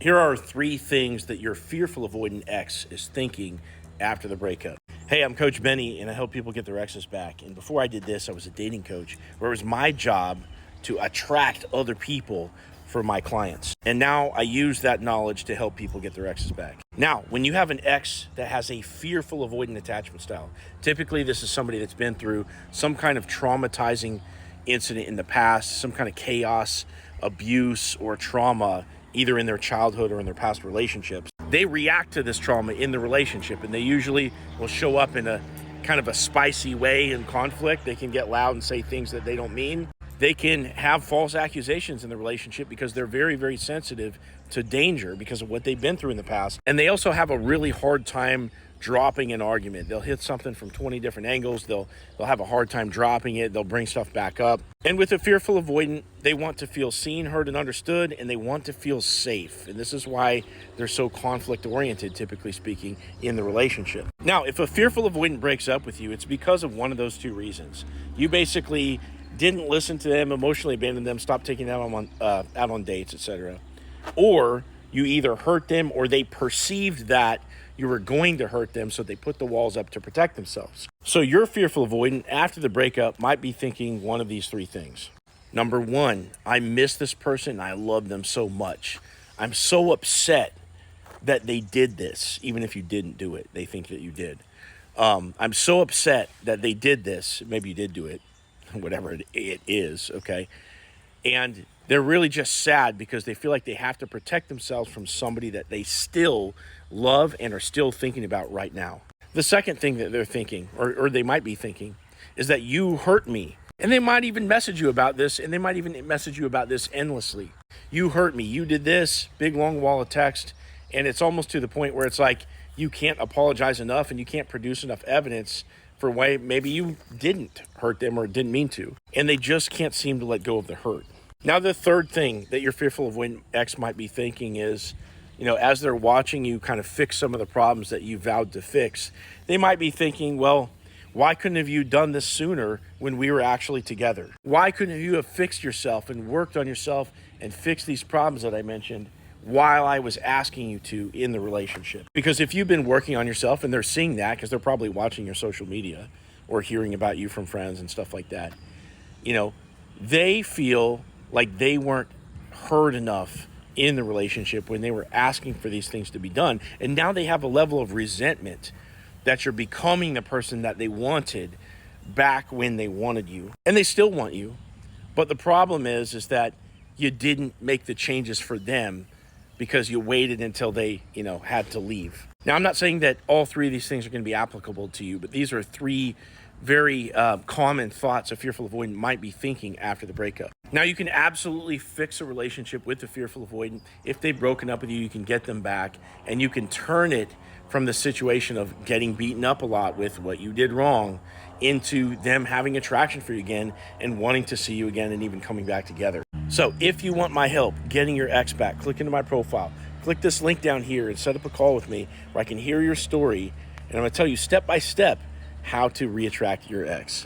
Here are 3 things that your fearful avoidant ex is thinking after the breakup. Hey, I'm Coach Benny, and I help people get their exes back. And before I did this, I was a dating coach where it was my job to attract other people for my clients. And now I use that knowledge to help people get their exes back. Now, when you have an ex that has a fearful avoidant attachment style, typically this is somebody that's been through some kind of traumatizing incident in the past, some kind of chaos, abuse, or trauma, either in their childhood or in their past relationships. They react to this trauma in the relationship, and they usually will show up in a kind of a spicy way in conflict. They can get loud and say things that they don't mean. They can have false accusations in the relationship because they're very, very sensitive to danger because of what they've been through in the past. And they also have a really hard time dropping an argument. They'll hit something from 20 different angles. They'll have a hard time dropping it. They'll bring stuff back up. And with a fearful avoidant, they want to feel seen, heard, and understood, and they want to feel safe. And this is why they're so conflict oriented, typically speaking, in the relationship. Now, if a fearful avoidant breaks up with you, it's because of one of those 2 reasons. You basically didn't listen to them, emotionally abandoned them, stopped taking them out on dates, etc. Or you either hurt them or they perceived that you were going to hurt them, so they put the walls up to protect themselves. So your fearful avoidant after the breakup might be thinking one of these 3 things. Number 1, I miss this person. I love them so much. I'm so upset that they did this, even if you didn't do it. They think that you did. I'm so upset that they did this. Maybe you did do it, whatever it is, okay? And they're really just sad because they feel like they have to protect themselves from somebody that they still love and are still thinking about right now. The second thing that they're thinking, or they might be thinking, is that you hurt me. And they might even message you about this, and they might even message you about this endlessly. You hurt me. You did this, big long wall of text, and it's almost to the point where it's like you can't apologize enough and you can't produce enough evidence for why maybe you didn't hurt them or didn't mean to. And they just can't seem to let go of the hurt. Now, the third thing that your fearful avoidant ex might be thinking is, as they're watching you kind of fix some of the problems that you vowed to fix, they might be thinking, well, why couldn't have you done this sooner when we were actually together? Why couldn't you have fixed yourself and worked on yourself and fixed these problems that I mentioned while I was asking you to in the relationship? Because if you've been working on yourself, and they're seeing that because they're probably watching your social media or hearing about you from friends and stuff like that, they feel like they weren't heard enough in the relationship when they were asking for these things to be done. And now they have a level of resentment that you're becoming the person that they wanted back when they wanted you. And they still want you. But the problem is that you didn't make the changes for them because you waited until they, had to leave. Now, I'm not saying that all 3 of these things are going to be applicable to you, but these are 3 very common thoughts a fearful avoidant might be thinking after the breakup. Now, you can absolutely fix a relationship with the fearful avoidant. If they've broken up with you, you can get them back, and you can turn it from the situation of getting beaten up a lot with what you did wrong into them having attraction for you again and wanting to see you again and even coming back together. So if you want my help getting your ex back, click into my profile. Click this link down here and set up a call with me where I can hear your story, and I'm going to tell you step by step how to reattract your ex.